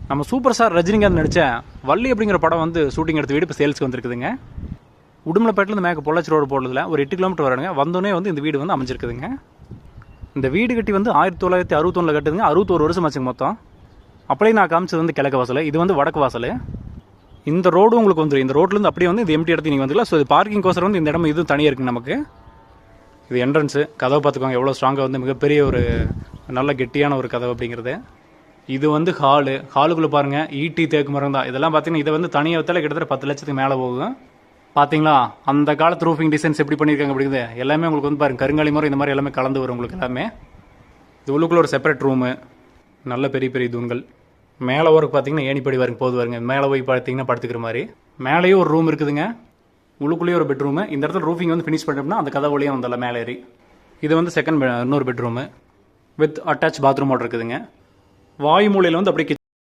நம்ம super star Rajinikanth நடித்த வள்ளி அப்படிங்கிற படம் வந்து ஷூட்டிங் எடுத்த வீடு இப்போ சேல்ஸ்க்கு வந்துருக்குதுங்க. உடுமலைப்பேட்டிலேருந்து மேற்கு பொள்ளாச்சி ரோடு போடுறதுல ஒரு 8 கிலோமீட்டர் வரணுங்க. வந்தோடனே வந்து இந்த வீடு வந்து அமைஞ்சிருக்குதுங்க. இந்த வீடு கட்டி வந்து 1961 கட்டுதுங்க. 61 வருஷம் ஆச்சுங்க மொத்தம். அப்படியே நான் காமிச்சது வந்து கிழக்கு வாசல், இது வந்து வடக்கு வாசல். இந்த ரோடு உங்களுக்கு வந்துடும். இந்த ரோட்லேருந்து அப்படியே வந்து இந்த எம்டி இடத்துக்கு நீங்கள் வந்துக்கலாம். ஸோ இது பார்க்கிங் கோசரம் வந்து இந்த இடம் இது தனியாக இருக்குது நமக்கு. இது என்ட்ரன்ஸு கதவை பார்த்துக்கோங்க, எவ்வளோ ஸ்ட்ராங்காக வந்து மிகப்பெரிய ஒரு நல்ல கெட்டியான ஒரு கதவு அப்படிங்கிறது. இது வந்து ஹாலுக்குள்ளே பாருங்கள், ஈட்டி தேக்கு மரம் தான். இதெல்லாம் பார்த்தீங்கன்னா இதை வந்து தனியாக வித்தால கிட்டத்தட்ட 10 லட்சத்துக்கு மேலே போகும். பார்த்தீங்களா அந்த காலத்து ரூஃபிங் டிசைன்ஸ் எப்படி பண்ணியிருக்காங்க அப்படிங்குது. எல்லாமே உங்களுக்கு வந்து பாருங்கள், கருங்காலி மரம் இந்த மாதிரி எல்லாமே கலந்து வரும் உங்களுக்கு எல்லாமே. இது உள்ளுக்குள்ளே ஒரு செப்பரேட் ரூமு, நல்ல பெரிய பெரிய தூண்கள். மேலே ஒர்க் பார்த்தீங்கன்னா ஏணிப்படி வருங்க, போது வருங்க. மேலே போய் பார்த்தீங்கன்னா படுத்துக்கிற மாதிரி. மேலேயும் ஒரு ரூம் இருக்குதுங்க, உள்ளுக்குள்ளேயே ஒரு பெட்ரூமு. இந்த இடத்துல ரூஃபிங் வந்து ஃபினிஷ் பண்ணிட்டோம்னா அந்த கதை வழியாக வந்தால மேலே ஏறி. இது வந்து செகண்ட் இன்னொரு பெட்ரூமு வித் அட்டாச் பாத்ரூமோட இருக்குதுங்க. வாயு மூலையில் வந்து அப்படியே